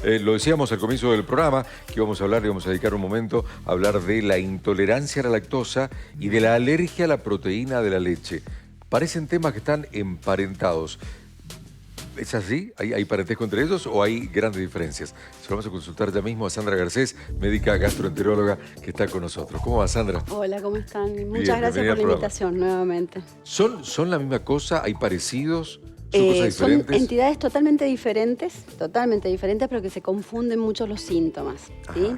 Lo decíamos al comienzo del programa, que íbamos a dedicar un momento a hablar de la intolerancia a la lactosa y de la alergia a la proteína de la leche. Parecen temas que están emparentados. ¿Es así? ¿Hay parentesco entre ellos o hay grandes diferencias? Se lo vamos a consultar ya mismo a Sandra Garcés, médica gastroenteróloga que está con nosotros. ¿Cómo va, Sandra? Hola, ¿cómo están? Bien, Muchas gracias bienvenida por la al invitación nuevamente. ¿Son la misma cosa? ¿Hay parecidos? ¿Son cosas Son diferentes? entidades totalmente diferentes, pero que se confunden mucho los síntomas. ¿Sí?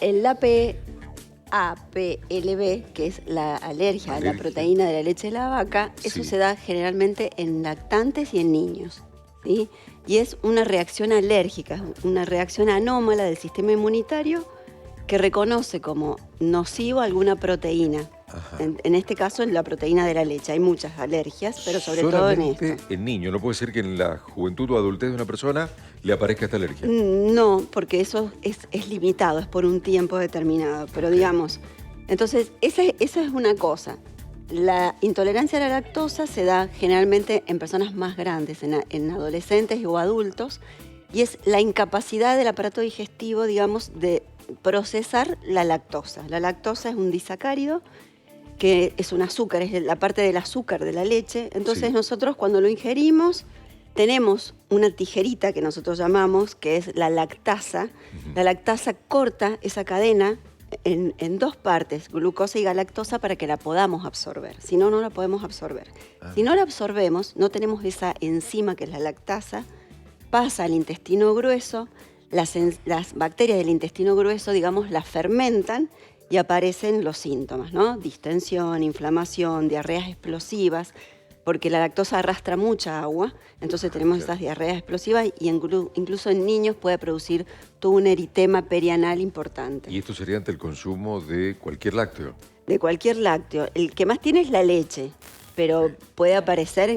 El APLB, que es la alergia a la proteína de la leche de la vaca, eso se da generalmente en lactantes y en niños. ¿Sí? Y es una reacción alérgica, una reacción anómala del sistema inmunitario que reconoce como nocivo alguna proteína. En este caso, es la proteína de la leche. Hay muchas alergias, pero sobre todo en esto. Solamente en niños. ¿No puede ser que en la juventud o adultez de una persona le aparezca esta alergia? No, porque eso es limitado, es por un tiempo determinado. Pero digamos, entonces, esa es una cosa. La intolerancia a la lactosa se da generalmente en personas más grandes, en adolescentes o adultos, y es la incapacidad del aparato digestivo, digamos, de procesar la lactosa. La lactosa es un disacárido que es un azúcar, es la parte del azúcar de la leche. Entonces nosotros cuando lo ingerimos tenemos una tijerita que nosotros llamamos, que es la lactasa. La lactasa corta esa cadena en dos partes, glucosa y galactosa, para que la podamos absorber. Si no, no la podemos absorber. Si no la absorbemos, no tenemos esa enzima que es la lactasa, pasa al intestino grueso, las bacterias del intestino grueso, digamos, las fermentan y aparecen los síntomas, ¿no? Distensión, inflamación, diarreas explosivas, porque la lactosa arrastra mucha agua, entonces tenemos esas diarreas explosivas y incluso en niños puede producir todo un eritema perianal importante. ¿Y esto sería ante el consumo de cualquier lácteo? De cualquier lácteo. El que más tiene es la leche, pero puede aparecer,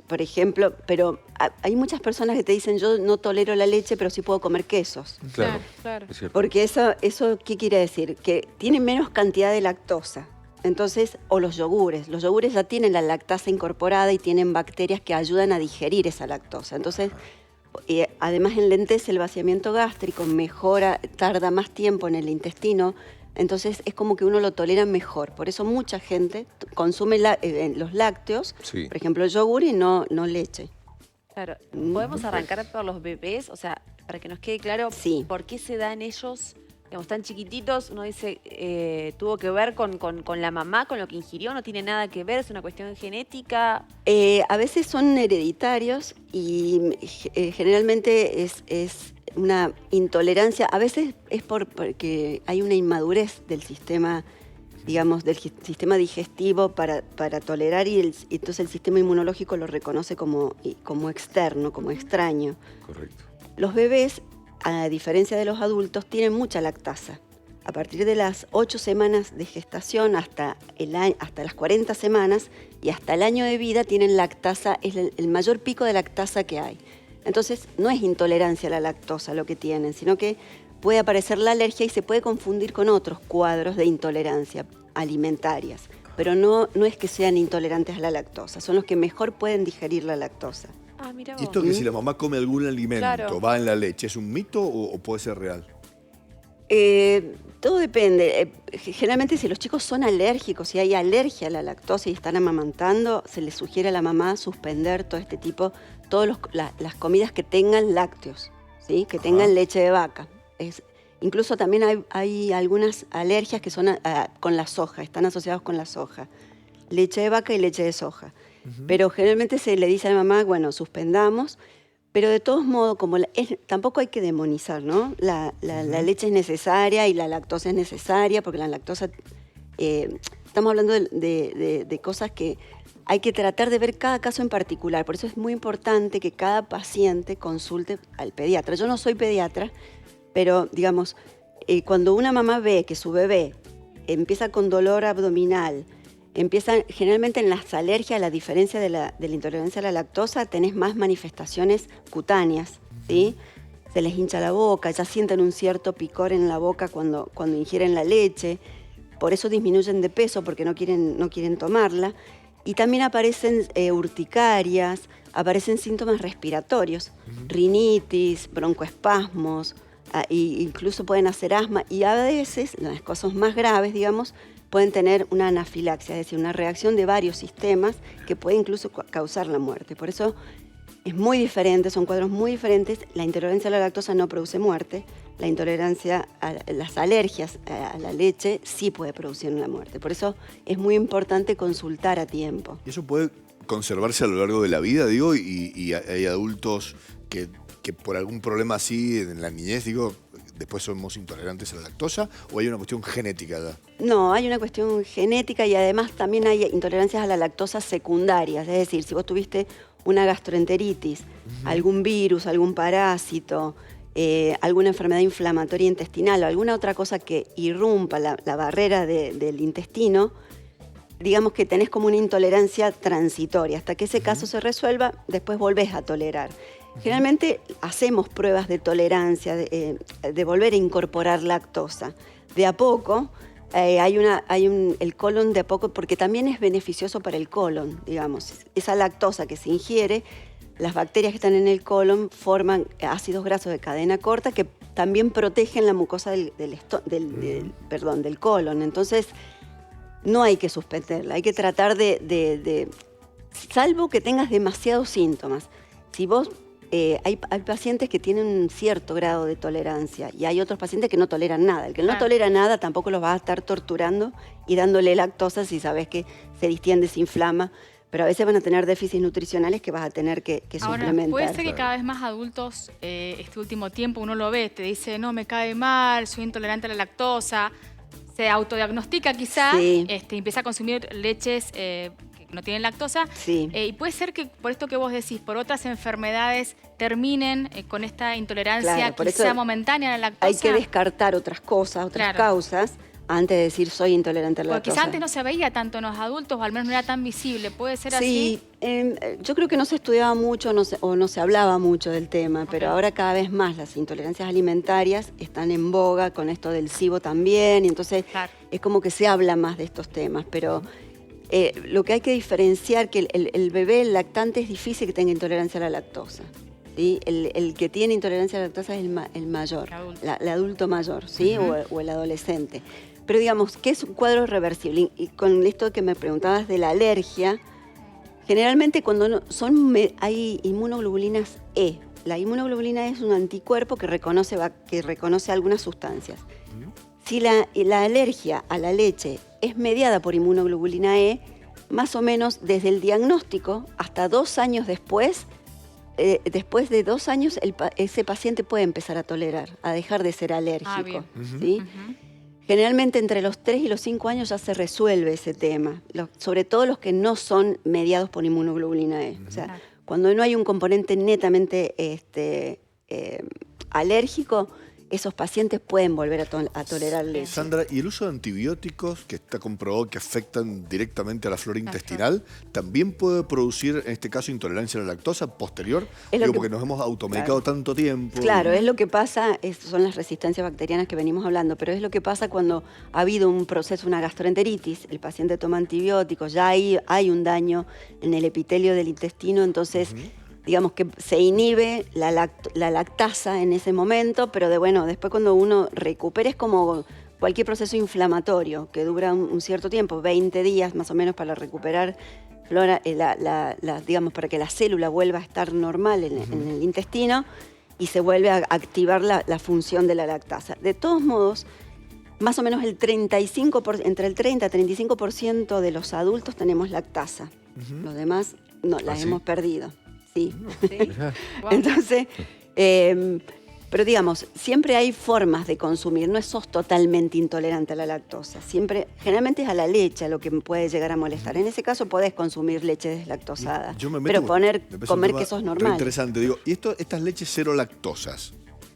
por ejemplo, pero hay muchas personas que te dicen yo no tolero la leche, pero sí puedo comer quesos. Claro, claro. es cierto. Porque eso ¿qué quiere decir? Que tiene menos cantidad de lactosa. Entonces, o los yogures ya tienen la lactasa incorporada y tienen bacterias que ayudan a digerir esa lactosa. Entonces, además enlentece el vaciamiento gástrico, mejora, tarda más tiempo en el intestino. Entonces es como que uno lo tolera mejor. Por eso mucha gente consume los lácteos, por ejemplo el yogur y no leche. Claro, ¿podemos arrancar por los bebés? O sea, para que nos quede claro por qué se da en ellos, digamos, tan chiquititos. Uno dice, ¿tuvo que ver con la mamá, con lo que ingirió? ¿No tiene nada que ver? ¿Es una cuestión genética? A veces son hereditarios y generalmente es una intolerancia. A veces es porque hay una inmadurez del sistema, digamos, del sistema digestivo para tolerar y entonces el sistema inmunológico lo reconoce como externo, como extraño. Correcto. Los bebés, a diferencia de los adultos, tienen mucha lactasa. A partir de las 8 semanas de gestación hasta las 40 semanas y hasta el año de vida tienen lactasa, es el mayor pico de lactasa que hay. Entonces no es intolerancia a la lactosa lo que tienen, sino que puede aparecer la alergia y se puede confundir con otros cuadros de intolerancia alimentarias. Pero no es que sean intolerantes a la lactosa, son los que mejor pueden digerir la lactosa. Ah, mira vos. ¿Y esto que si la mamá come algún alimento, Claro, va en la leche, es un mito o puede ser real? Todo depende. Generalmente si los chicos son alérgicos, si hay alergia a la lactosa y están amamantando, se les sugiere a la mamá suspender todo este tipo, todas las comidas que tengan lácteos, ¿sí? Que tengan leche de vaca. Incluso también hay algunas alergias que son con la soja, están asociadas con la soja. Leche de vaca y leche de soja. Pero generalmente se le dice a la mamá, bueno, suspendamos. Pero de todos modos, tampoco hay que demonizar, ¿no? La leche es necesaria y la lactosa es necesaria, porque la lactosa, estamos hablando de cosas que hay que tratar de ver cada caso en particular. Por eso es muy importante que cada paciente consulte al pediatra. Yo no soy pediatra, pero digamos, cuando una mamá ve que su bebé empieza con dolor abdominal, generalmente en las alergias, a la diferencia de la intolerancia a la lactosa, tenés más manifestaciones cutáneas, ¿sí? Se les hincha la boca, ya sienten un cierto picor en la boca cuando ingieren la leche, por eso disminuyen de peso porque no quieren tomarla. Y también aparecen urticarias, aparecen síntomas respiratorios, rinitis, broncoespasmos, incluso pueden hacer asma y a veces, en los casos más graves, digamos, pueden tener una anafilaxia, es decir, una reacción de varios sistemas que puede incluso causar la muerte. Por eso es muy diferente, son cuadros muy diferentes. La intolerancia a la lactosa no produce muerte, la intolerancia a las alergias a la leche sí puede producir la muerte. Por eso es muy importante consultar a tiempo. ¿Y eso puede conservarse a lo largo de la vida, digo? Y hay adultos que por algún problema así en la niñez, digo, después somos intolerantes a la lactosa, ¿o hay una cuestión genética ya? No, hay una cuestión genética y además también hay intolerancias a la lactosa secundarias. Es decir, si vos tuviste una gastroenteritis, algún virus, algún parásito, alguna enfermedad inflamatoria intestinal o alguna otra cosa que irrumpa la barrera del intestino, digamos que tenés como una intolerancia transitoria. Hasta que ese caso se resuelva, después volvés a tolerar. Generalmente hacemos pruebas de tolerancia, de volver a incorporar lactosa. De a poco, el colon de a poco, porque también es beneficioso para el colon, digamos. Esa lactosa que se ingiere, las bacterias que están en el colon forman ácidos grasos de cadena corta que también protegen la mucosa del colon. Entonces, no hay que suspenderla, hay que tratar salvo que tengas demasiados síntomas. Si vos, hay pacientes que tienen un cierto grado de tolerancia y hay otros pacientes que no toleran nada. El que no tolera nada tampoco los vas a estar torturando y dándole lactosa si sabes que se distiende, se inflama. Pero a veces van a tener déficits nutricionales que vas a tener que suplementar. Puede ser que cada vez más adultos, este último tiempo, uno lo ve, te dice, no, me cae mal, soy intolerante a la lactosa, se autodiagnostica quizá, sí. Empieza a consumir leches que no tienen lactosa. Sí. Y puede ser que, por esto que vos decís, por otras enfermedades terminen con esta intolerancia quizá momentánea a la lactosa. Hay que descartar otras cosas, otras causas, antes de decir soy intolerante a la lactosa. Porque quizá antes no se veía tanto en los adultos, o al menos no era tan visible. ¿Puede ser así? Sí, yo creo que no se estudiaba mucho o no se hablaba mucho del tema, pero ahora cada vez más las intolerancias alimentarias están en boga con esto del SIBO también, y entonces es como que se habla más de estos temas, pero lo que hay que diferenciar que el bebé, el lactante, es difícil que tenga intolerancia a la lactosa. ¿Sí? El que tiene intolerancia a la lactosa es el mayor, el adulto mayor, ¿sí? O el adolescente. Pero digamos, ¿qué es un cuadro reversible? Y con esto que me preguntabas de la alergia, generalmente cuando hay inmunoglobulinas E. La inmunoglobulina es un anticuerpo que reconoce algunas sustancias. Si la alergia a la leche es mediada por inmunoglobulina E, más o menos desde el diagnóstico hasta 2 años después de 2 años ese paciente puede empezar a tolerar, a dejar de ser alérgico. ¿Sí? Generalmente entre los 3 y los 5 años ya se resuelve ese tema, sobre todo los que no son mediados por inmunoglobulina E. O sea, cuando no hay un componente netamente alérgico, esos pacientes pueden volver a tolerar leche. Sandra, ¿y el uso de antibióticos, que está comprobado que afectan directamente a la flora intestinal, también puede producir, en este caso, intolerancia a la lactosa posterior? Porque nos hemos automedicado tanto tiempo. Claro, es lo que pasa, son las resistencias bacterianas que venimos hablando, pero es lo que pasa cuando ha habido un proceso, una gastroenteritis, el paciente toma antibióticos, ya hay un daño en el epitelio del intestino, entonces digamos que se inhibe la lactasa en ese momento, pero después cuando uno recupera es como cualquier proceso inflamatorio que dura un cierto tiempo, 20 días más o menos para recuperar flora, digamos, para que la célula vuelva a estar normal en el intestino y se vuelve a activar la función de la lactasa. De todos modos, más o menos entre el 30 y 35% de los adultos tenemos lactasa. Los demás no, las hemos perdido. Sí. Entonces, pero digamos, siempre hay formas de consumir, no sos totalmente intolerante a la lactosa. Generalmente es a la leche lo que puede llegar a molestar. En ese caso podés consumir leche deslactosada, pero comer quesos normal. Interesante, digo, ¿y estas leches cero lactosas?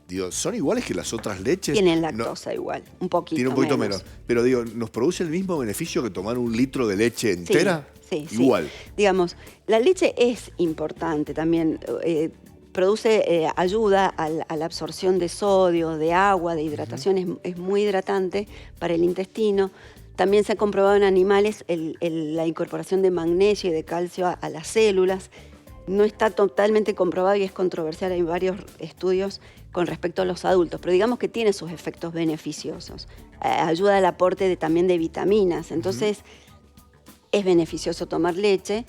Digo, ¿son iguales que las otras leches? Tienen lactosa igual, un poquito menos. Tiene un poquito menos. Pero digo, ¿nos produce el mismo beneficio que tomar 1 litro de leche entera? Sí, igual. Sí. Digamos, la leche es importante también, ayuda a la absorción de sodio, de agua, de hidratación, es muy hidratante para el intestino. También se ha comprobado en animales la incorporación de magnesio y de calcio a las células. No está totalmente comprobado y es controversial, hay varios estudios con respecto a los adultos, pero digamos que tiene sus efectos beneficiosos. Ayuda al aporte también de vitaminas, entonces es beneficioso tomar leche,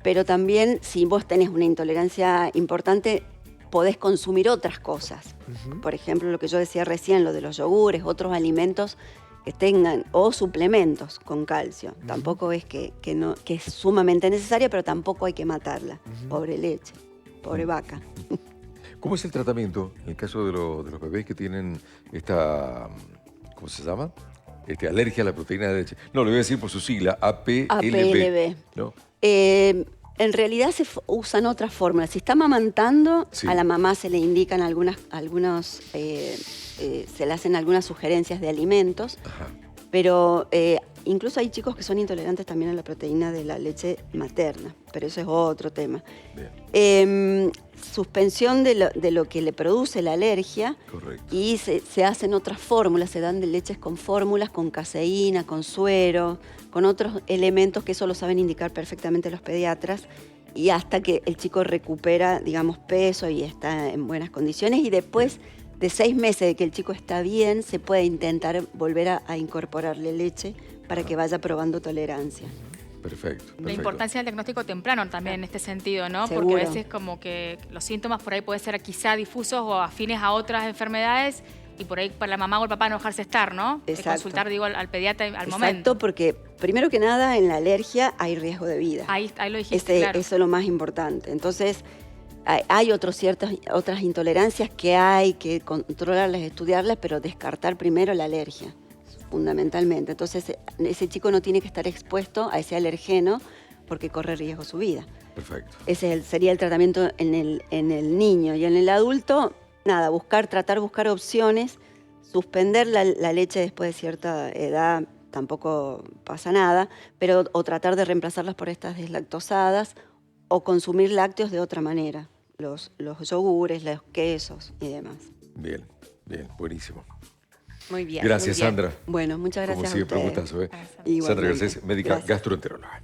pero también si vos tenés una intolerancia importante, podés consumir otras cosas. Por ejemplo, lo que yo decía recién, lo de los yogures, otros alimentos que tengan, o suplementos con calcio. Tampoco es que es sumamente necesaria, pero tampoco hay que matarla. Pobre leche, pobre vaca. ¿Cómo es el tratamiento en el caso de los bebés que tienen esta, ¿cómo se llama? Alergia a la proteína de leche. No, lo voy a decir por su sigla, APLB. APLB. ¿No? En realidad se usan otras fórmulas. Si está amamantando, Sí. a la mamá se le indican se le hacen algunas sugerencias de alimentos, Ajá. pero incluso hay chicos que son intolerantes también a la proteína de la leche materna, pero eso es otro tema. Bien. Suspensión de lo que le produce la alergia. Correcto. Y se hacen otras fórmulas, se dan de leches con fórmulas, con caseína, con suero, con otros elementos que eso lo saben indicar perfectamente los pediatras, y hasta que el chico recupera, digamos, peso y está en buenas condiciones, y después de 6 meses de que el chico está bien, se puede intentar volver a incorporarle leche para que vaya probando tolerancia. Perfecto. La importancia del diagnóstico temprano también en este sentido, ¿no? Seguro. Porque a veces como que los síntomas por ahí pueden ser quizá difusos o afines a otras enfermedades y por ahí para la mamá o el papá no dejarse estar, ¿no? Exacto. Consultar, digo, al pediatra al momento. Exacto, porque primero que nada en la alergia hay riesgo de vida. Ahí lo dijiste, claro. Eso es lo más importante. Entonces, hay otras intolerancias que hay que controlarlas, estudiarlas, pero descartar primero la alergia, fundamentalmente. Entonces, ese chico no tiene que estar expuesto a ese alergeno porque corre riesgo su vida. Perfecto. Ese sería el tratamiento en el niño. Y en el adulto, nada, tratar de buscar opciones, suspender la leche después de cierta edad, tampoco pasa nada, pero o tratar de reemplazarlas por estas deslactosadas o consumir lácteos de otra manera, los yogures, los quesos y demás. Bien, bien, buenísimo. Muy bien. Gracias, muy bien. Sandra. Bueno, muchas gracias Como a siempre, un ustedes. gustazo. Igualmente. Sandra Garcés, médica Gracias. gastroenteróloga.